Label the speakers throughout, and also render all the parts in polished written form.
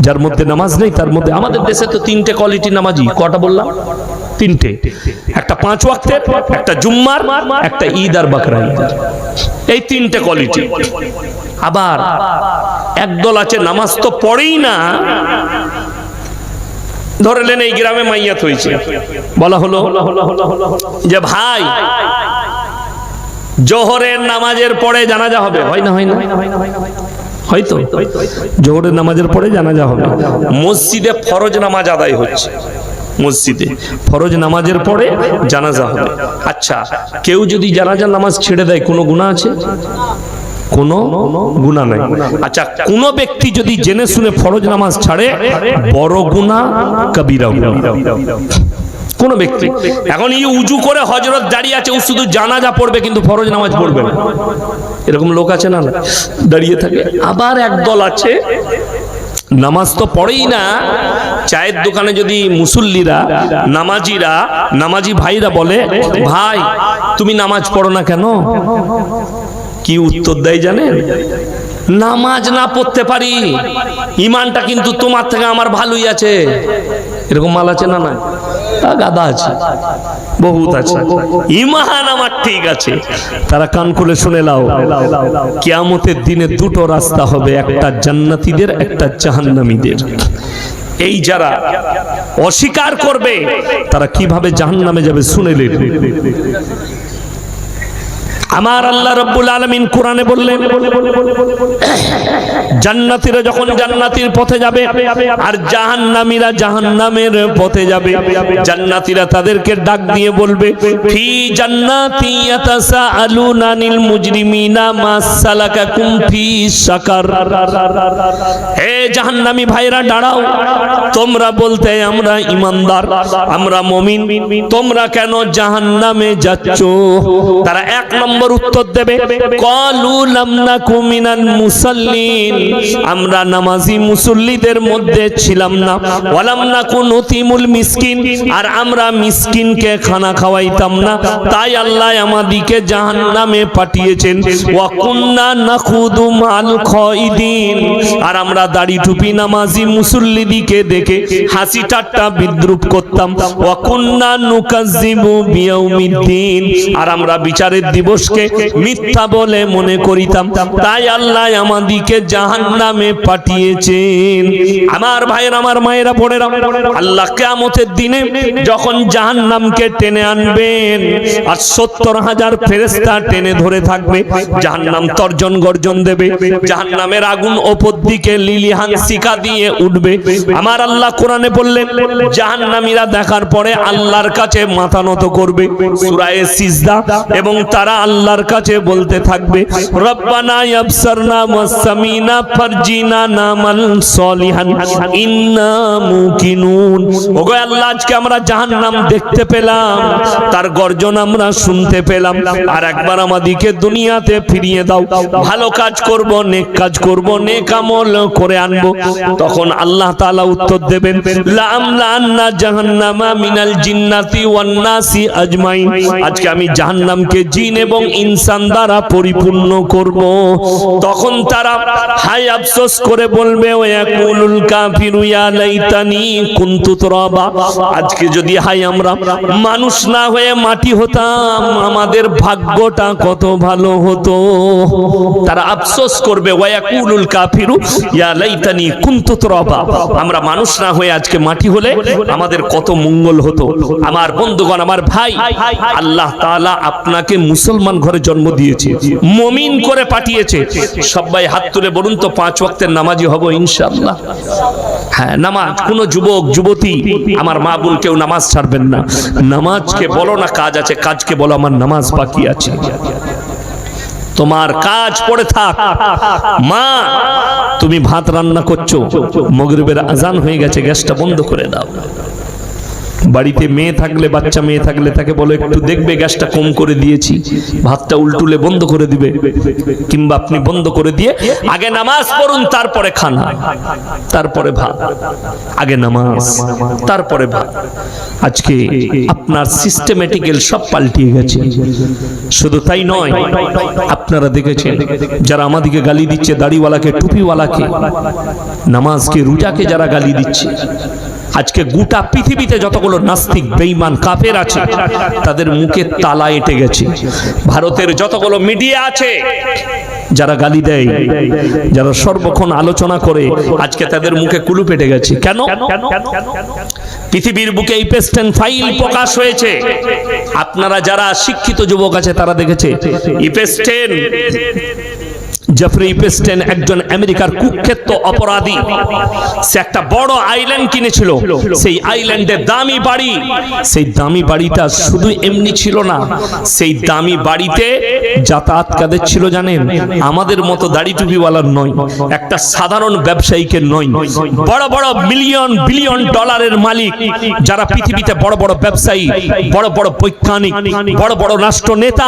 Speaker 1: যার মধ্যে নামাজ নেই তার মধ্যে। আমাদের দেশে তো তিনটে কোয়ালিটি নামাজি, কটা বললাম? তিনটে, একটা 5 ওয়াক্তের, একটা জুম্মার, একটা ঈদ আর বাকরা ঈদ, এই তিনটে কোয়ালিটি। আবার একদল আছে নামাজ তো পড়েই না। ধরলেন এই গ্রামে মাইয়াত হয়েছে, বলা হলো যে ভাই জোহরের নামাজের পরে জানাজা হবে, হয় না? হয় না? হয়তো জোহরের নামাজের পরে জানাজা হবে। মসজিদে ফরজ নামাজ আদায় হচ্ছে, মসজিদে ফরজ নামাজের পরে জানাজা হবে। আচ্ছা, কেউ যদি জানাজার নামাজ ছেড়ে দেয় কোনো গুনাহ আছে? কোনো গুনাহ নাই। আচ্ছা, কোন ব্যক্তি যদি জেনে শুনে ফরজ নামাজ ছাড়ে, বড় গুনাহ, কবিরা গুনাহ। কোন ব্যক্তি এখন এই উজু করে হযরত দাঁড়িয়ে আছে, ও শুধু জানাজা পড়বে কিন্তু ফরজ নামাজ পড়বে না, এরকম লোক আছে না? দাঁড়িয়ে থাকে। আবার একদল আছে নামাজ তো পড়েই না, চায়ের দোকানে যদি মুসল্লিরা, নামাজিরা, নামাজি ভাইরা বলে ভাই তুমি নামাজ পড়ো না কেন, কি উত্তর দেয় জানেন? নামাজ না পড়তে পারি, ইমানটা কিন্তু তোমার থেকে আমার ভালোই আছে। এরকম মাল আছে না? না, গাদা আছে, বহুত আছে। ইমান আমার ঠিক আছে। তারা কান খুলে শুনে নাও, কিয়ামতের দিনে দুটো রাস্তা হবে, একটা জান্নাতীদের, একটা জাহান্নামীদের। এই যারা অস্বীকার করবে তারা কিভাবে জাহান্নামে যাবে শুনেলেন। আমার আল্লাহ রাব্বুল আলামিন কোরআনে বললেন, জান্নাতীরা যখন জান্নাতের পথে যাবে আর জাহান্নামীরা জাহান্নামের পথে যাবে, জান্নাতীরা তাদেরকে ডাক দিয়ে বলবে ফি জান্নাতি ইয়াতাসাআলুনা আনিল মুজরিমিনা মা সালাকাকুম ফি সাকার। হে জাহান্নামী ভাইরা দাঁড়াও, তোমরা বলতে আমরা ঈমানদার, আমরা মুমিন, তোমরা কেন জাহান্নামে যাচ্ছ? তারা এক নম্বর উত্তর দেবে, ক্বালু লাম নাকু মিনাল মুসাল্লিন, আমরা নামাজি মুসল্লিদের মধ্যে ছিলাম না, ওয়া লাম নাকু নুতিমুল মিসকিন, আর আমরা মিসকিনকে খানা খাওয়াইতাম না, তাই আল্লাহ আমাদেরকে জাহান্নামে পাঠিয়েছেন। ওয়া কুননা নাখুদু মাল খাইদিন, আর আমরা দাড়ি টুপি নামাজি মুসল্লিদিকে দেখে হাসি ঠাট্টা বিদ্রুপ করতাম। ওয়া কুননা নুকাজ্জিবু বিয়াউমিদ্দিন, আর আমরা বিচারের দিবসকে মিথ্যা বলে মনে করিতাম, তাই আল্লাহ আমাদেরকে জাহান্নামে পাঠিয়েছেন। আমার ভাইয়েরা, আমার মায়েরা, বোনেরা, আল্লাহ কিয়ামতের দিনে যখন জাহান্নামকে টেনে আনবেন আর 70,000 ফেরেশতা টেনে ধরে থাকবে, জাহান্নাম তর্জন গর্জন দেবে, জাহান্নামের আগুন ওপর দিকে লিলিহান শিখা দিয়ে উঠবে। আমার আল্লাহ কোরআনে বললেন, জাহান্নামীরা দেখার পরে আল্লাহর কাছে মাথা নত করবে, সূরা সিজদা, এবং তারা আল্লাহর কাছে বলতে থাকবে রব্বানা ইয়াবসারনা ওয়াসামিনা ফারজিনা নামাল সলিহান ইন্না মুকিনুন। ওগো আল্লাহ, আজকে আমরা জাহান্নাম দেখতে পেলাম, তার গর্জন আমরা শুনতে পেলাম, আর একবার আমাদেরকে দুনিয়াতে ফিরিয়ে দাও, ভালো কাজ করব, নেক কাজ করব, নেক আমল করে আনবো। তখন আল্লাহ তাআলা উত্তর দেবেন, লাআমলান্না জাহান্নামা মিনাল জিন্নাতি ওয়ান নাসি আজমাইন, আজকে আমি জাহান্নামকে জিন এবং ইনসান দ্বারা পরিপূর্ণ করব। তখন তারা হায় আফসোস করে বলবে, ওয়াকুলুল কাফিরু ইয়া লাইতানি কুনতু তুরাবা, আজকে যদি হায় আমরা মানুষ না হয়ে মাটি হতাম, আমাদের ভাগ্যটা কত ভালো হতো। তারা আফসোস করবে, ওয়াকুলুল কাফিরু ইয়া লাইতানি কুনতু তুরাবা, আমরা মানুষ না হয়ে আজকে মাটি হলে আমাদের কত মঙ্গল হতো। আমার বন্ধুগণ, আমার ভাই, আল্লাহ তাআলা আপনাকে মুসলমান ঘরে জন্ম দিয়েছে, মুমিন করে পাঠিয়েছে। সবাই হাত তুলে বলুন তো 5 ওয়াক্তের নামাজি হব ইনশাআল্লাহ। হ্যাঁ, নামাজ, কোন যুবক যুবতী আমার মা বোন কেউ নামাজ ছাড়বেন না। নামাজকে বলো না কাজ আছে, কাজকে বলো আমার নামাজ বাকি আছে। তোমার কাজ পড়ে থাক। মা, তুমি ভাত রান্না করছো, মাগরিবের আজান হয়ে গেছে, গ্যাসটা বন্ধ করে দাও। বাড়িতে মেয়ে থাকলে, বাচ্চা মেয়ে থাকলে তাকে বলো একটু দেখবে গ্যাসটা কম করে দিয়েছি, ভাতটা উল্টুলে বন্ধ করে দিবে, কিংবা আপনি বন্ধ করে দিয়ে আগে নামাজ পড়ুন তারপরে খানা, তারপরে ভাত, আগে নামাজ তারপরে ভাত। আজকে আপনার সিস্টেমেটিক্যাল সব পাল্টিয়ে গেছে। শুধু তাই নয়, আপনারা দেখেছেন যারা আমাদেরকে গালি দিচ্ছে, দাড়িওয়ালাকে, টুপিওয়ালাকে, নামাজকে, রোজাকে যারা গালি দিচ্ছে, আজকে গোটা পৃথিবীতে যতগুলো নাস্তিক, বেঈমান, কাফের আছে তাদের মুখে তালা এঁটে গেছে। ভারতের যতগুলো মিডিয়া আছে যারা গালি দেয়, যারা সর্বক্ষণ আলোচনা করে, আজকে তাদের মুখে কুলুপ এঁটে গেছে। কেন? পৃথিবীর বুকে ইপেস্টেন ফাইল প্রকাশ হয়েছে। আপনারা যারা শিক্ষিত যুবক আছে তারা দেখেছে ইপেস্টেন, জেফ্রি ইপেস্টেন একজন আমেরিকার কুখ্যাত অপরাধী। সে একটা বড় আইল্যান্ড কিনেছিল, সেই আইল্যান্ডে দামি বাড়ি। সেই দামি বাড়িটা শুধু এমনি ছিল না, সেই দামি বাড়িতে যাতায়াত কাদের ছিল জানেন? আমাদের মতো দাড়ি টুপিওয়ালার নয়, একটা সাধারণ ব্যবসায়ীকে নয়, বড় বড় মিলিয়ন বিলিয়ন ডলারের মালিক, যারা পৃথিবীতে বড় বড় ব্যবসায়ী, বড় বড় বৈজ্ঞানিক, বড় বড় রাষ্ট্র নেতা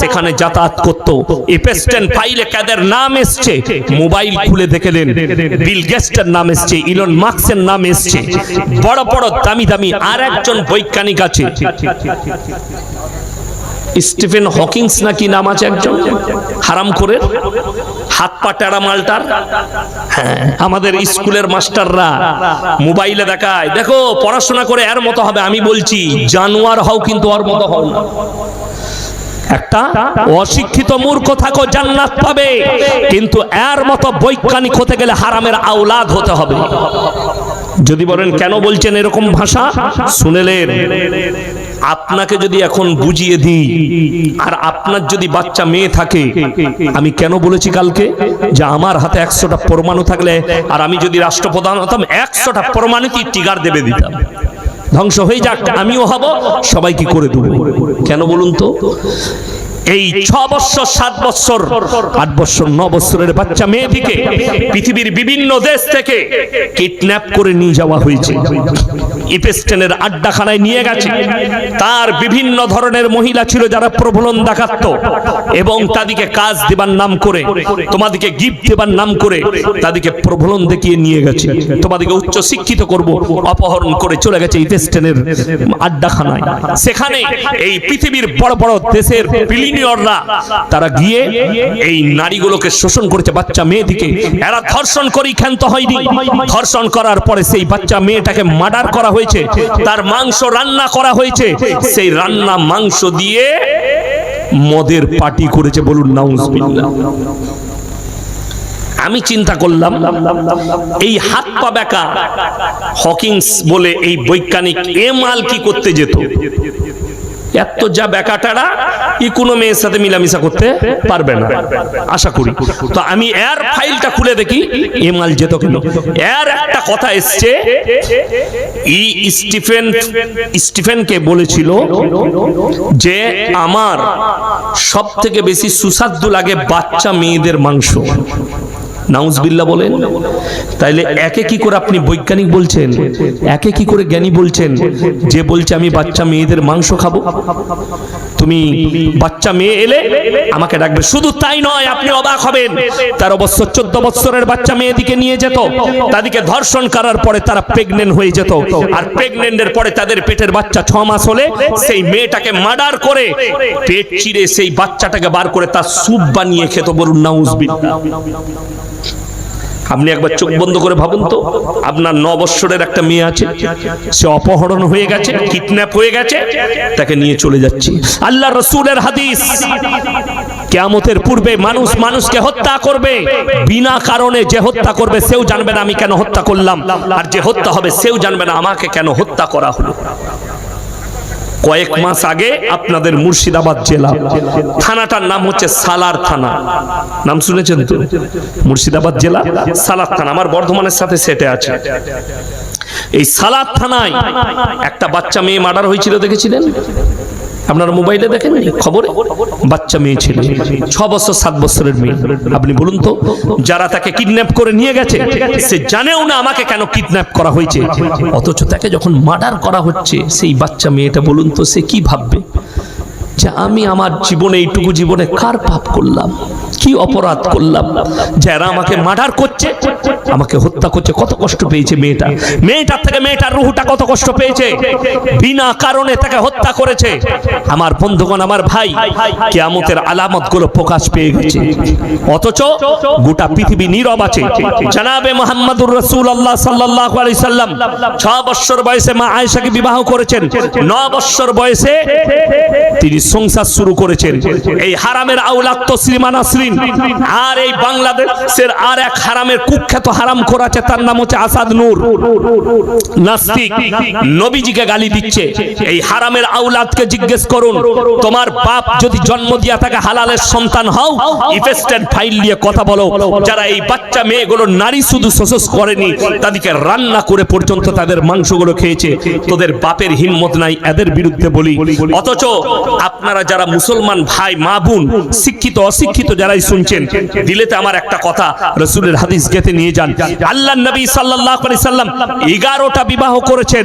Speaker 1: সেখানে যাতায়াত করত। ইপেস্টেন ফাইলে কাদের নাম এসছে, মোবাইল খুলে দেখলেন বিল গেটসের নাম এসছে, ইলন মাস্কের নাম এসছে, বড় বড় দামি দামি আর একজন বৈজ্ঞানিক আছে, স্টিফেন হকিংস নাকি নাম আছে একজন, হারামখোরের, হাত পা টেরা মালটার। হ্যাঁ, আমাদের স্কুলের মাস্টাররা মোবাইলে দেখায়, দেখো পড়াশোনা করে এর মতো হবে। আমি বলছি জানোয়ার হও, কিন্তু ওর মতো হও না। একটা অশিক্ষিত মূর্খ থাকো, জান্নাত পাবে, কিন্তু এর মতো বৈজ্ঞানিক হতে গেলে হারামের আওলাদ হতে হবে। যদি বলেন কেন বলছেন এরকম ভাষা, শুনেলেন, আপনাকে যদি এখন বুঝিয়ে দিই, আর আপনার যদি বাচ্চা মেয়ে থাকে, আমি কেন বলেছি কালকে যে আমার হাতে 100টা পরমাণু থাকলে, আর আমি যদি রাষ্ট্রপ্রধান হতাম 100টা পরমাণুকে টিগার দেবে দিতাম, ধ্বংস হয়ে যাক, আমিও হব, সবাইকে করে দেব। কেন বলুন তো? এই 6 বছর, 7 বছর, 8 বছর, 9 বছরের বাচ্চা মেয়েটিকে পৃথিবীর বিভিন্ন দেশ থেকে কিডন্যাপ করে নিয়ে যাওয়া হয়েছে, ইপেস্টেনের আড্ডাখানায় নিয়ে গেছে। তার বিভিন্ন ধরনের মহিলা ছিল যারা প্রলোভন দেখাত, এবং তাদেরকে কাজ দেবার নাম করে, তোমাদেরকে গিফট দেবার নাম করে তাদেরকে প্রলোভন দেখিয়ে নিয়ে গেছে, তোমাদেরকে উচ্চ শিক্ষিত করব, অপহরণ করে চলে গেছে ইপেস্টেনের আড্ডাখানায়। সেখানে এই পৃথিবীর বড় বড় দেশের বিলিয়নিয়াররা তারা গিয়ে এই নারীগুলোকে শোষণ করেছে, বাচ্চা মেয়েটিকে। এরা ধর্ষণ করেই ক্ষান্ত হয়নি, ধর্ষণ করার পরে সেই বাচ্চা মেয়েটাকে মার্ডার করা হয়েছে, তার মাংস রান্না করা হয়েছে, সেই রান্না মাংস দিয়ে মদের পার্টি করেছে। বলুন নাউজুবিল্লাহ। আমি চিন্তা করলাম, এই হাত পা বেঁকা হকিংস বলে এই বৈজ্ঞানিক এ মাল কি করতে যেত? এত যা বেকাটারা কোনো মেয়ের সাথে মিলামিশা করতে পারবে না আশা করি। তো আমি এর ফাইলটা খুলে দেখি এ মাল যেত কেন। এর একটা কথা এসছে, স্টিফেনকে বলেছিল যে আমার সব থেকে বেশি সুস্বাদু লাগে বাচ্চা মেয়েদের মাংস। নাউজুবিল্লাহ বলেন। তাইলে একে কি করে আপনি বৈজ্ঞানিক বলছেন, একে কি করে জ্ঞানী বলছেন, যে বলছে আমি বাচ্চা মেয়েদের মাংস খাবো? তুমি বাচ্চা মেয়ে এলে আমাকে ডাকবে। শুধু তাই নয়, আপনি অবাক হবেন, 13 বছর 14 বছরের বাচ্চা মেয়েদিকে নিয়ে যেত, তাদেরকে ধর্ষণ করার পরে তারা প্রেগনেন্ট হয়ে যেত, আর প্রেগনেন্টের পরে তাদের পেটের বাচ্চা 6 মাস হলে সেই মেয়েটাকে মার্ডার করে পেট চিরে সেই বাচ্চাটাকে বার করে তার স্যুপ বানিয়ে খেত। বলুন নাউজুবিল্লাহ। আপনি একবার চোখ বন্ধ করে ভাবুন তো, আপনার 9 বছরের একটা মেয়ে আছে, সে অপহরণ হয়ে গেছে, কিডন্যাপ হয়ে গেছে, তাকে নিয়ে চলে যাচ্ছে। আল্লাহ রাসূলের হাদিস, কিয়ামতের পূর্বে মানুষ মানুষকে হত্যা করবে বিনা কারণে। যে হত্যা করবে সেও জানবে না আমি কেন হত্যা করলাম, আর যে হত্যা হবে সেও জানবে না আমাকে কেন হত্যা করা হলো। কয়েক মাস আগে আপনাদের মুর্শিদাবাদ জেলা, থানাটার নাম হচ্ছে সালার থানা, নাম শুনেছেন তো? মুর্শিদাবাদ জেলা সালার থানা, আমার বর্ধমানের সাথে সেটে আছে। এই সালার থানায় একটা বাচ্চা মেয়ে মার্ডার হয়েছিল, দেখেছিলেন? আপনারা মোবাইলে দেখেন খবরে, বাচ্চা মেয়ে ছিল, 6 বছর 7 বছরের মেয়ে। আপনি বলুন তো, যারা তাকে কিডন্যাপ করে নিয়ে গেছে সে জানেও না আমাকে কেন কিডন্যাপ করা হয়েছে, অথচ তাকে যখন মার্ডার করা হচ্ছে সেই বাচ্চা মেয়েটা, বলুন তো সে কি ভাববে যে আমি আমার জীবনে, এইটুকু জীবনে কার পাপ করলাম, কি অপরাধ করলাম, যারা আমাকে মার্ডার করছে, আমাকে হত্যা করছে। কত কষ্ট পেয়েছে মেয়েটা, মেয়েটার থেকে মেয়েটার রুহটা কত কষ্ট পেয়েছে, বিনা কারণে তাকে হত্যা করেছে। আমার বন্ধুগণ, আমার ভাই, কিয়ামতের আলামতগুলো প্রকাশ পেয়ে গেছে, অথচ গোটা পৃথিবী নীরব আছে। জনাবে মুহাম্মদুর রাসূলুল্লাহ সাল্লাল্লাহু আলাইহি সাল্লাম 6 বছর বয়সে মা আয়েশাকে বিবাহ করেছেন, 9 বছর বয়সে তিনি সংসার শুরু করেছেন। এই হারামের আওলাদ তসলিমা নাসরিন আর এই বাংলাদেশের আর এক হারামের কুখ্যাত হারাম করেছে, তার নাম হচ্ছে আসাদ নূর, নাস্তিক, নবীজিকে গালি দিচ্ছে। এই হারামের আওলাদকে জিজ্ঞেস করুন, তোমার বাপ যদি জন্ম দিয়া থাকে হালালের সন্তান হও, ইফেস্টেড ফাইল নিয়ে কথা বলো। যারা এই বাচ্চা মেয়েগুলো নারী শুধু শোষণ করেনি, তাদেরকে রান্না করে পর্যন্ত তাদের মাংসগুলো খেয়েছে। তোদের বাপের হিম্মত নাই এদের বিরুদ্ধে বলি। অথচ আপনারা যারা মুসলমান ভাই মা বোন, শিক্ষিত অশিক্ষিত যারাই শুনছেন, দিলেতে আমার একটা কথা, রাসূলের হাদিস গেতে নিয়ে যান। আল্লাহর নবী সাল্লাল্লাহু আলাইহি সাল্লাম 11টা বিবাহ করেছেন,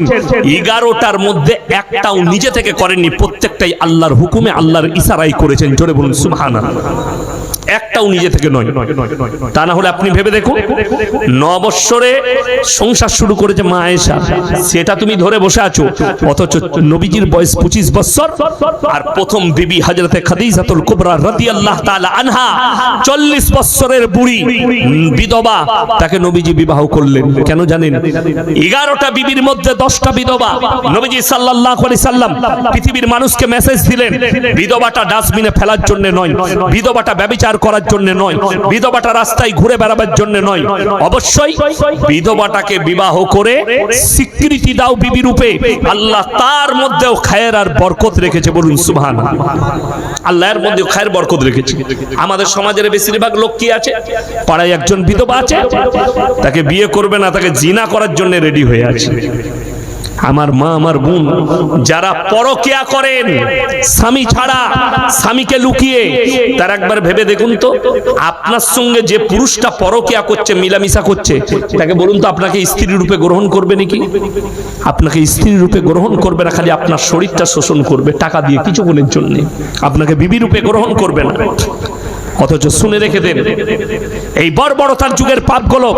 Speaker 1: 11টার মধ্যে একটাও নিজে থেকে করেননি, প্রত্যেকটাই আল্লাহর হুকুমে, আল্লাহর ইশারায় করেছেন। জোরে বলুন সুবহানাল্লাহ। একটাও নিজে থেকে নয়। তা না হলে আপনি ভেবে দেখুন, 9 বছরে সংসার শুরু করেছে মা আয়েশা, সেটা তুমি ধরে বসে আছো, অথচ নবীজির বয়স 25 বছর। আর প্রথম বিবি হযরতে খাদিজাতুল কুবরা রাদিয়াল্লাহু তাআলা আনহা 40 বছরের বুড়ি বিধবা, তাকে নবীজি বিবাহ করলেন। কেন জানেন? 11টা বিবির মধ্যে 10টা বিধবা। নবীজি সাল্লাল্লাহু আলাইহি সাল্লাম পৃথিবীর মানুষকে মেসেজ দিলেন, বিধবাটা ডাস্টবিনে ফেলার জন্য নয়, বিধবাটা ব্যভিচার করার জন্য নয়, বিধবাটা রাস্তায় ঘুরে বেড়াবার জন্য নয়, অবশ্যই বিধবাটাকে বিবাহ করে স্বীকৃতি দাও বিবি রূপে। আল্লাহ তার মধ্যেও খায়ের আর বরকত রেখেছে। বলুন সুবহানাল্লাহ। আল্লাহর মধ্যেও খায়ের বরকত রেখেছে। আমাদের সমাজের বেশিরভাগ লোক কি আছে, পাড়ায় একজন বিধবা আছে, তাকে বিয়ে করবে না, তাকে জিনা করার জন্য রেডি হয়ে আছে। আমার মা, আমার বোন, যারা পরকিয়া করেন স্বামী ছাড়া, স্বামীকে লুকিয়ে, তার একবার ভেবে দেখুন তো, আপনার সঙ্গে যে পুরুষটা পরকিয়া করছে, মিলামিশা করছে, তাকে বলুন তো আপনাকে স্ত্রী রূপে গ্রহণ করবে নাকি? আপনাকে স্ত্রী রূপে গ্রহণ করবে না, খালি আপনার শরীরটা শোষণ করবে টাকা দিয়ে কিছুক্ষণের জন্য, আপনাকে বিবি রূপে গ্রহণ করবে না। অথচ শুনে রেখে দেন, এই বর্বরতার যুগের পাপগুলো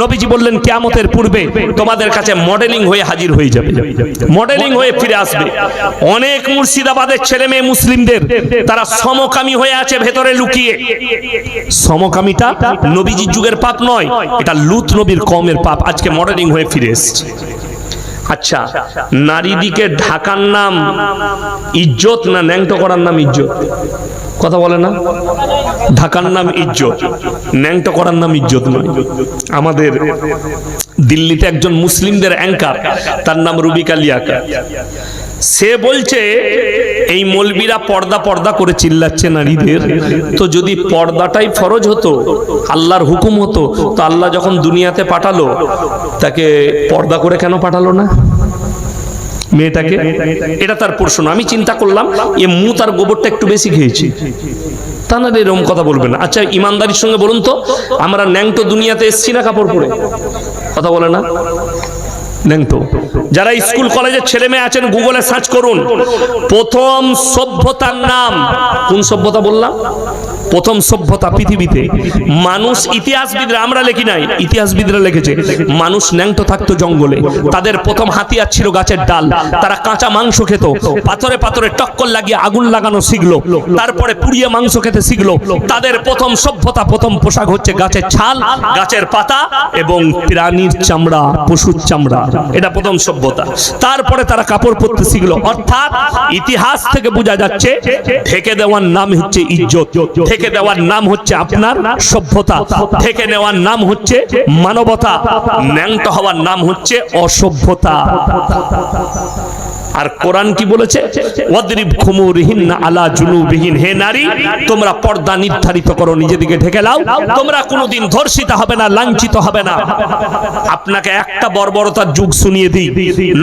Speaker 1: নবীজি বললেন কিয়ামতের পূর্বে তোমাদের কাছে মডেলিং হয়ে হাজির হয়ে যাবে, মডেলিং হয়ে ফিরে আসবে। অনেক মুর্শিদাবাদের ছেলে মেয়ে মুসলিমদের, তারা সমকামী হয়ে আছে ভেতরে লুকিয়ে। সমকামীটা নবীজির যুগের পাপ নয়, এটা লূত নবীর কওমের পাপ, আজকে মডেলিং হয়ে ফিরে এসেছে। আচ্ছা, নারীদিকে ঢাকার নাম ইজ্জত না ন্যাংটো করার নাম ইজ্জত? কথা বলে না? ঢাকার নাম ইজ্জত, ন্যাংটো করার নাম ইজ্জত নয়। আমাদের দিল্লিতে একজন মুসলিমদের অ্যাঙ্কার, তার নাম রুবিকা লিয়াকা, সে বলছে এই মৌলবীরা পর্দা পর্দা করে চিল্লাচ্ছে নারীদের, তো যদি পর্দাটাই ফরজ হতো, আল্লাহর হুকুম হতো, তো আল্লাহ যখন দুনিয়াতে পাঠালো তাকে পর্দা করে কেন পাঠালো না মেয়েটাকে? এটা তার প্রশ্ন। আমি চিন্তা করলাম এ মুত আর গোবরটা একটু বেশি খেয়েছি, তা না এরকম কথা বলবে না। আচ্ছা, ইমানদারির সঙ্গে বলুন তো, আমরা ন্যাংটো দুনিয়াতে এসছি না কাপড় পরে? কথা বলে না? ন্যাংটো। যারা স্কুল কলেজের ছেলে মেয়ে আছেন, গুগলে সার্চ করুন প্রথম সভ্যতার নাম। কোন সভ্যতা বললাম? প্রথম সভ্যতা পৃথিবীতে। মানুষ, ইতিহাসবিদরা, আমরা লিখি নাই, ইতিহাসবিদরা লিখেছে, মানুষ ন্যাংটো থাকতো জঙ্গলে, তাদের প্রথম হাতিয়ার ছিল গাছের ডাল, তারা কাঁচা মাংস খেত, পাথরে পাথরে টক্কর লাগিয়ে আগুন লাগানো শিখলো, তারপরে পুড়িয়ে মাংস খেতে শিখলো। তাদের প্রথম সভ্যতা, প্রথম পোশাক হচ্ছে গাছের ছাল, গাছের পাতা এবং প্রাণীর চামড়া, পশুর চামড়া, এটা প্রথম সভ্যতা। তারপরে তারা কাপড় পরতে শিখলো। অর্থাৎ ইতিহাস থেকে বোঝা যাচ্ছে ঢেকে দেওয়ার নাম হচ্ছে ইজ্জত, ঢেকে দেওয়ার নাম হচ্ছে আপনার সভ্যতা, ঢেকে নেওয়ার নাম হচ্ছে মানবতা, ন্যাংটো হওয়ার নাম হচ্ছে অসভ্যতা। আর কোরআন কি বলেছে? ওয়াদরিব খুমুরিহিন্না আলা জুনুবিহিন, হে নারী তোমরা পর্দা নির্ধারিত করো, নিজেদিকে ঢেকে নাও, তোমরা কোনোদিন ধর্ষিত হবে না, লাঞ্ছিত হবে না। আপনাকে একটা বর্বরতার যুগ শুনিয়ে দিই।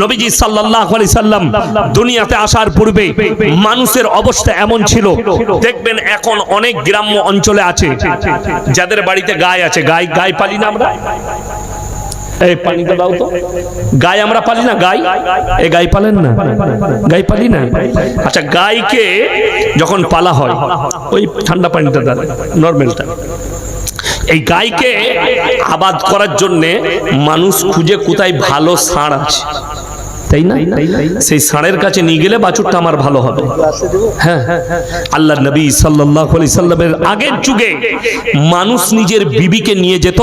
Speaker 1: নবীজি সাল্লাল্লাহু আলাইহি সাল্লাম দুনিয়াতে আসার পূর্বে মানুষের অবস্থা এমন ছিল, দেখবেন এখন অনেক গ্রাম্য অঞ্চলে আছে যাদের বাড়িতে গায় আছে, গায় পালি না আমরা, এই পানিটা দাও তো, গায় আমরা পালি না, গাই গাই পালেন না, গাই পালি না। আচ্ছা, গাইকে যখন পালা হয় ওই ঠান্ডা পানিটা দাও, নরমালটা, এই গাইকে আবাদ করার জন্য মানুষ খুঁজে কোথায় ভালো ষাঁড় আছে, তাই না? সেই ষাঁড়ের কাছে নিয়ে গেলে বাছুরটা আমার ভালো হবে। হ্যাঁ, আল্লাহ নবী সাল্লাল্লাহু আলাইহি সাল্লামের আগের যুগে মানুষ নিজের বিবিকে নিয়ে যেত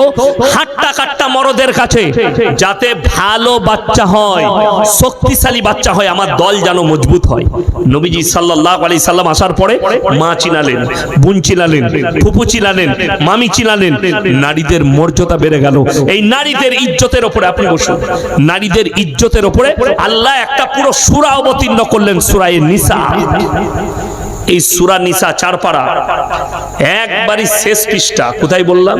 Speaker 1: হাট্টা কাট্টা মরদের কাছে, যাতে ভালো বাচ্চা হয়, শক্তিশালী বাচ্চা হয়, আমার দল যেন মজবুত হয়। নবীজি সাল্লাল্লাহু আলাইহি সাল্লাম আসার পরে মা চিনালেন, বোন চিনালেন, ফুপু চিনালেন, মামি চিনালেন, নারীদের মর্যাদা বেড়ে গেল। এই নারীদের ইজ্জতের উপরে, আপনি বসুন, নারীদের ইজ্জতের উপরে আল্লাহ একটা পুরো সূরা অবতীর্ণ করলেন, সূরা নিসা। এই সূরা নিসা 4 পারা, একবারই শেষ পৃষ্ঠা। কোথায় বললাম?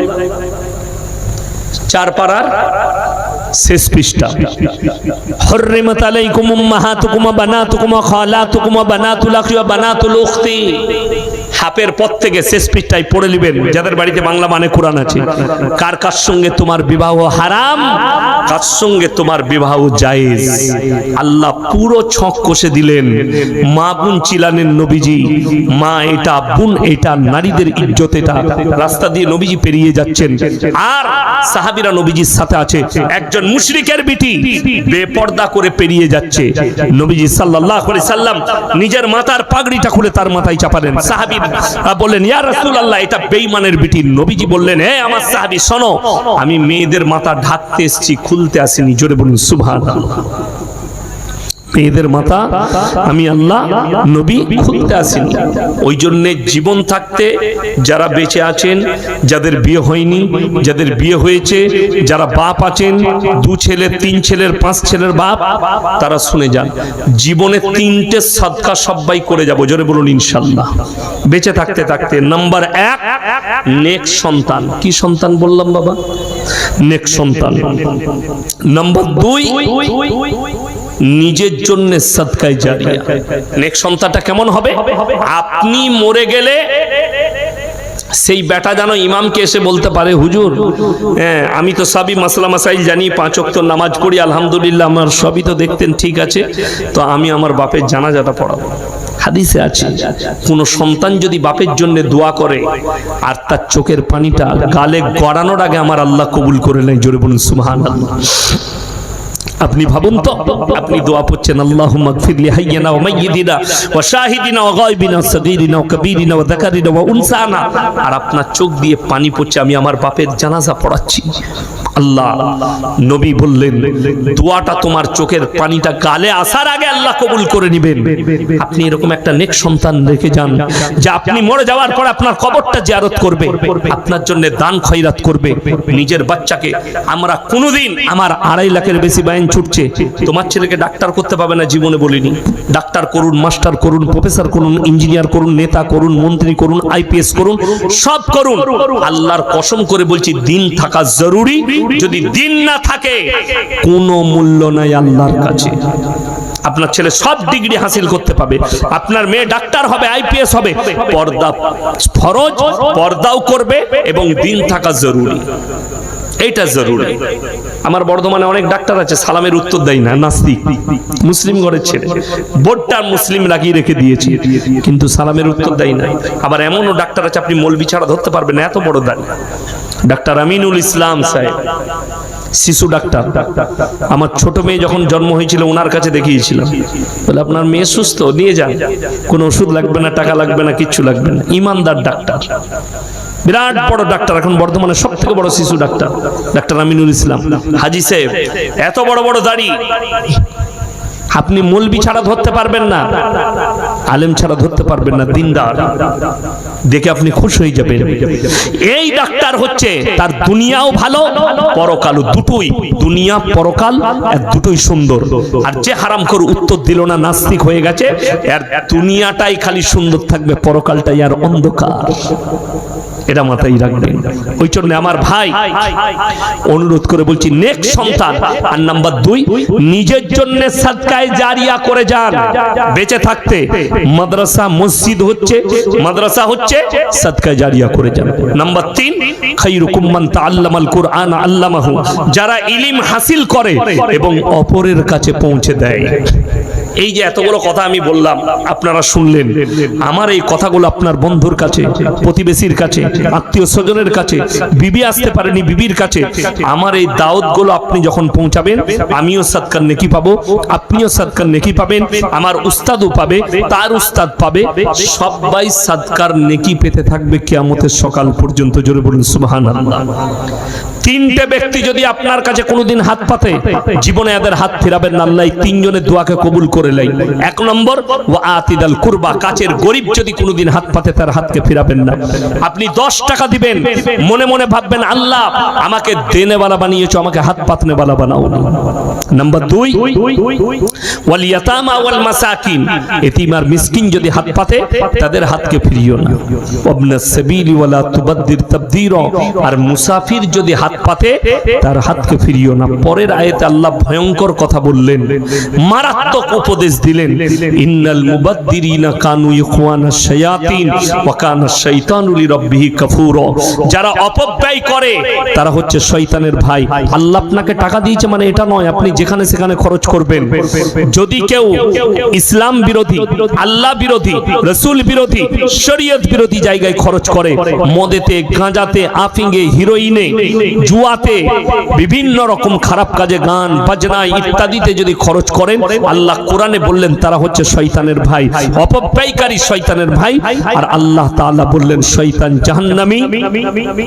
Speaker 1: 4 পারার শেষ পৃষ্ঠা। হুররিমাত আলাইকুম উম্মাহাতুকুম ওয়া বানাতুকুম ওয়া খালাতুকুম ওয়া বানাতুল আখি ওয়া বানাতুল উখতি। হাফের পর থেকে শেষ পৃষ্ঠায় পড়ে নেবেন, যাদের বাড়িতে বাংলা মানে কোরআন আছে। কার কার সঙ্গে তোমার বিবাহ হারাম, কার সঙ্গে তোমার বিবাহ জায়েজ। আল্লাহ পুরো ছক কষে দিলেন। মা বোন চিলানেন নবীজি, মা এটা, বোন এটা, নারীদের ইজ্জত এটা। রাস্তা দিয়ে নবীজি পেরিয়ে যাচ্ছেন, আর সাহাবীরা নবীজির সাথে আছে। একজন মুশরিকের বিটি বেপর্দা করে পেরিয়ে যাচ্ছে, নবীজি সাল্লাল্লাহু আলাইহি সাল্লাম নিজের মাথার পাগড়িটা খুলে তার মাথায় চাপালেন। সাহাবী বললেন, ইয়া রাসূলুল্লাহ, এটা বেঈমানের বিটি। নবীজি বললেন, হে আমার সাহাবী শোনো, আমি মেয়েদের মাথা ঢাকতে এসেছি, খুলতে আসিনি। জোরে বলুন সুবহানাল্লাহ। মেয়েদের মাথা আমি আল্লাহ নবী খুলতে আসিনি। ওই জন্য জীবন থাকতে যারা বেঁচে আছেন, যাদের বিয়ে হয়নি, যাদের বিয়ে হয়েছে, যারা বাপ আছেন, 2 ছেলে 3 ছেলের 5 ছেলের বাপ, তারা শুনে যান, জীবনে 3টে সাদকা সবাই করে যাব। জোরে বলুন ইনশাআল্লাহ। বেঁচে থাকতে থাকতে নাম্বার 1 নেক সন্তান। কি সন্তান বললাম বাবা? নেক সন্তান। নাম্বার 2 নিজের জন্য সাদকায়ে জারিয়া। নেক সন্তানটা কেমন হবে? আপনি মরে গেলে সেই বেটা যেন ইমামকে এসে বলতে পারে, হুজুর হ্যাঁ আমি তো সবই মাসলা মাসাইল জানি, 5 ওয়াক্ত নামাজ পড়ি, আলহামদুলিল্লাহ, আমার সবই তো দেখতেন ঠিক আছে, তো আমি আমার বাপের জানাজাটা পড়াবো। হাদিসে আছে, কোন সন্তান যদি বাপের জন্য দোয়া করে আর তার চোখের পানিটা গালে গড়ানোর আগে আমার আল্লাহ কবুল করে নেয়। জোরে বলুন সুবহানাল্লাহ। আপনি ভাবুন তো, আপনি দোয়া পড়ছেন, আল্লাহুম্মা গফির লি হাইয়িনা ওয়া মাইয়িতিনা ওয়া শাহিদিনা ওয়া গায়বিনা ওয়া সাগীরিনা ওয়া কাবীরিনা ওয়া যাকারিনা ওয়া উনসানা, আর আপনার চোখ দিয়ে পানি পড়ছে, আমি আমার বাপের জানাজা পড়াচ্ছি। আল্লাহ নবী বললেন, দোয়াটা তোমার চোখের পানিটা গালে আসার আগে আল্লাহ কবুল করে নেবেন। আপনি এরকম একটা নেক সন্তান রেখে যান, যে আপনি মরে যাওয়ার পর আপনার কবরটা জিয়ারত করবে, আপনার জন্য দান খয়রাত করবে। নিজের বাচ্চাকে আমরা কোনোদিন, আমার 2.5 লাখের বেশি বাইন ছুটছে, তোমার ছেলেকে ডাক্তার করতে পাবে না জীবনে বলিনি। ডাক্তার করুন, মাস্টার করুন, প্রফেসর করুন, ইঞ্জিনিয়ার করুন, নেতা করুন, মন্ত্রী করুন, আইপিএস করুন, সব করুন। আল্লাহর কসম করে বলছি, দিন থাকা জরুরি। যদি দিন না থাকে কোনো মূল্য নাই আল্লাহর কাছে। আপনার ছেলে সব ডিগ্রি হাসিল করতে পাবে, আপনার মেয়ে ডাক্তার হবে, আইপিএস হবে, পর্দা ফরজ, পর্দাও করবে, এবং দিন থাকা জরুরি, এইটা জরুরি। আমার বর্ধমানে অনেক ডাক্তার আছে, সালামের উত্তর দেয় না, নাস্তিক, মুসলিম ঘরের ছেলে, বোর্ডটা মুসলিম লাগিয়ে রেখে দিয়েছে, কিন্তু সালামের উত্তর দেয় না। আবার এমনও ডাক্তার আছে আপনি মৌলবি ছাড়া ধরতে পারবেন না, এত বড় দাঁড়িয়ে। ডাক্তার আমিনুল ইসলাম সাহেব, শিশু ডাক্তার। আমার ছোট মেয়ে যখন জন্ম হয়েছিল ওনার কাছে দেখিয়েছিলাম, বলে আপনার মেয়ে সুস্থ, নিয়ে যান, কোনো ওষুধ লাগবে না, টাকা লাগবে না, কিচ্ছু লাগবে না। ইমানদার ডাক্তার, বিরাট বড় ডাক্তার, এখন বর্ধমানে সব থেকে বড় শিশু ডাক্তার, ডাক্তার আমিনুল ইসলাম হাজি সাহেব। এত বড় বড় দাড়ি, আপনি মৌলবি ছাড়া ধরতে পারবেন না। আলেম ছাড়া ধরতে পারবেন না, দিনদার, দেখে আপনি খুশ হয়ে যাবেন। এই ডাক্তার হচ্ছে তার দুনিয়াও ভালো পরকালও, দুটোই, দুনিয়া পরকাল এক দুটোই সুন্দর। আর যে হারাম করে উত্তর দিল না, নাস্তিক হয়ে গেছে, আর দুনিয়াটাই খালি সুন্দর থাকবে, পরকালটাই আর অন্ধকার। এটা মাথায় রাখবেন। ওই জন্য আমার ভাই অনুরোধ করে বলছি, নেক্সট সন্তান, আর নাম্বার 2 নিজের জন্য সাদকায়ে জারিয়া করে যান বেঁচে থাকতে। মাদ্রাসা মসজিদ হচ্ছে, মাদ্রাসা হচ্ছে, সাদকায়ে জারিয়া করে যান। নাম্বার 3 খায়রুকুম মান তাআল্লামাল কুরআন আল্লামাহু, যারা ইলম হাসিল করে এবং অপরের কাছে পৌঁছে দেয়। এই যে এতগুলো কথা আমি বললাম, আপনারা শুনলেন, আমার এই কথাগুলো আপনার বন্ধুর কাছে, প্রতিবেশীর কাছে, আত্মীয় স্বজনের কাছে, বিবি আসতে পারেনি বিবির কাছে, আমার এই দাওয়াতগুলো আপনি যখন পৌঁছাবেন, আমিও সাদকার নেকি পাবো, আপনিও সাদকার নেকি পাবেন, আমার উস্তাদও পাবে, তার উস্তাদ পাবে, সবাই সাদকার নেকি পেতে থাকবে কিয়ামতের সকাল পর্যন্ত। জোরে বলুন সুবহানাল্লাহ। 3টে ব্যক্তি যদি আপনার কাছে কোনোদিন হাত পাতে, জীবনে এদের হাত ফেরাবেন না, আল্লাহ 3 জনের দোয়াকে কবুল করে লাই। 1 নম্বর, ওয়া আতিদাল কুরবা, কাছের গরিব যদি কোনোদিন হাত পাতে, তার হাতকে ফেরাবেন না। আপনি 10 টাকা দিবেন, মনে মনে ভাববেন, আল্লাহ আমাকে দেনেওয়ালা বানিয়েছো, আমাকে হাত পাতনেওয়ালা বানাও না। নাম্বার 2, ওয়াল ইয়াতামা ওয়াল মাসাকিন, এতিম আর মিসকিন যদি হাত পাতে, তাদের হাতকে ফিরিও না। ওয়াবনাস সাবিলি ওয়ালা তুবাদদির তাবদীরা, আর মুসাফির যদি হাত পাতে, তার হাতকে ফিরিও না। পরের আয়াতে আল্লাহ ভয়ঙ্কর কথা বললেন, মারাত্মক উপদেশ দিলেন, ইন্নাল মুবাদদিরিনা কানু ইখওয়ানাশ শায়াতিন ওয়া কানাশ শাইতানু লিরাব্বিহি কাফুরা, যারা অপব্যয় করে তারা হচ্ছে শয়তানের ভাই। আল্লাহ আপনাকে টাকা দিয়েছে মানে এটা নয় আপনি যেখানে সেখানে খরচ করবেন। যদি কেউ ইসলাম বিরোধী, আল্লাহ বিরোধী, রাসূল বিরোধী, শরীয়ত বিরোধী জায়গায় খরচ করে, মদেতে, গাঁজাতে, আফিংয়ে, হিরোইনে, জুয়াতে, বিভিন্ন রকম খারাপ কাজে, গান বাজনা ইত্যাদিতে যদি খরচ করেন, আল্লাহ কোরআনে বললেন তারা হচ্ছে শয়তানের ভাই, অপব্যয়কারী শয়তানের ভাই। আর আল্লাহ তাআলা বললেন শয়তান জাহান্নামী,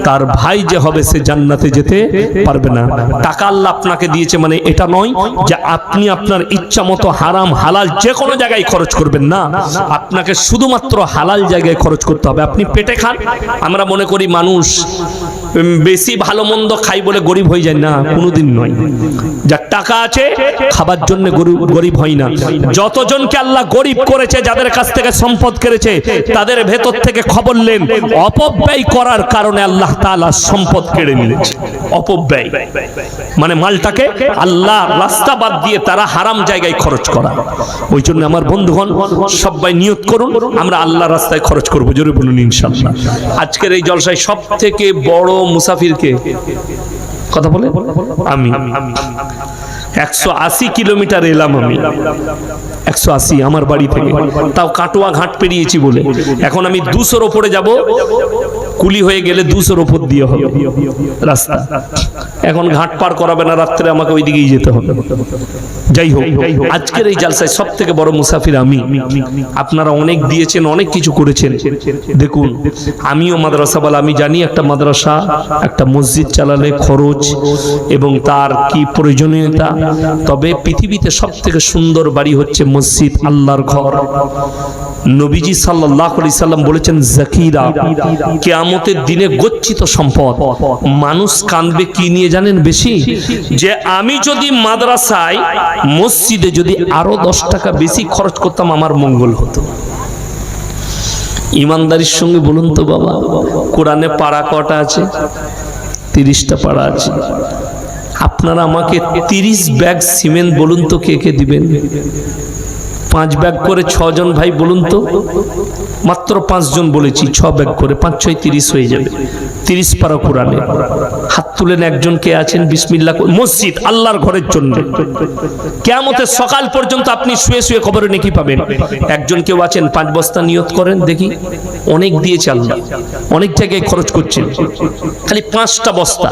Speaker 1: তার ভাই যে হবে সে জান্নাতে যেতে পারবে না। টাকা আল্লাহ আপনাকে দিয়েছে মানে এটা নয় যে আপনি আপনার ইচ্ছা মতো হারাম হালাল যে কোনো জায়গায় খরচ করবেন না, আপনাকে শুধুমাত্র হালাল জায়গায় খরচ করতে হবে। আপনি পেটে খান, আমরা মনে করি মানুষ বেশি ভালো মন্দ খাই বলে গরিব হয়ে যায় না, কোনোদিন নয়। যার টাকা আছে খাবার জন্য গরিব হয় না। যতজনকে আল্লাহ গরিব করেছে, যাদের কাছ থেকে সম্পদ কেড়েছে, তাদের ভেতর থেকে খবর নেন অপব্যয় করার কারণে আল্লাহ তাআলা সম্পদ কেড়ে নিয়েছে। অপব্যয় মানে মালটাকে আল্লাহ রাস্তা বাদ দিয়ে তারা হারাম জায়গায় খরচ করা। ওই জন্য আমার বন্ধুগণ সবাই নিয়ত করুন, আমরা আল্লাহ রাস্তায় খরচ করবো। জোরে বলুন ইনশাআল্লাহ। আজকের এই জলসায় সব থেকে বড় মুসাফিরকে কথা বলে আমি 180 কিলোমিটার এলাম, আমি 180 আমার বাড়ি থেকে, তাও কাটোয়া ঘাট পেরিয়েছি বলে। এখন আমি 200-র ওপরে যাব, কুলি হয়ে গেলে 200-র ওপর দিয়ে হবে রাস্তা। এখন ঘাট পার করাবে না, রাত্রে আমাকে ওই দিকেই যেতে হবে। যাই হোক, আজকের এই জালসায় সব থেকে বড় মুসাফির আমি। আপনারা অনেক দিয়েছেন, অনেক কিছু করেছেন। দেখুন, আমিও মাদ্রাসাওয়ালা, আমি জানি একটা মাদ্রাসা, একটা মসজিদ চালালে খরচ এবং তার কি প্রয়োজনীয়তা। তবে পৃথিবীতে সব থেকে সুন্দর বাড়ি হচ্ছে মসজিদ, আল্লাহর ঘর। নবীজি সাল্লাল্লাহু আলাইহি সাল্লাম বলেছেন, যাকিরা, কিয়ামতের দিনে গচ্ছিত সম্পদ। মানুষ কাঁদবে কি নিয়ে জানেন বেশি? যে আমি যদি মাদ্রাসায়, মসজিদে যদি আরো 10 টাকা বেশি খরচ করতাম, আমার মঙ্গল হতো। ইমানদারির সঙ্গে বলুন তো বাবা, কোরআনে পারা কটা আছে? 30টা পারা আছে। আপনারা আমাকে 30 ব্যাগ সিমেন্ট বলুন তো কে কে দিবেন? 5 ব্যাগ করে 6 জন ভাই বলুন তো। মাত্র 5 জন বলেছি, 6 ব্যাগ করে 5 × 6 30 হয়ে যাবে। 30 পারা কোরআনে। হাত তুলেন একজন কে আছেন? বিসমিল্লাহ। মসজিদ আল্লাহর ঘরের জন্য কিয়ামতের সকাল পর্যন্ত আপনি শুয়ে শুয়ে কবরে নেকি পাবেন। একজন কেউ আছেন 5 বস্তা নিয়ত করেন দেখি। অনেক দিয়েছে আল্লাহ, অনেক জায়গায় খরচ করছেন, খালি 5টা বস্তা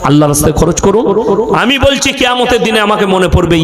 Speaker 1: আল্লাহর রাস্তায় খরচ করুন। আমি বলছি কিয়ামতের দিনে আমাকে মনে পড়বে।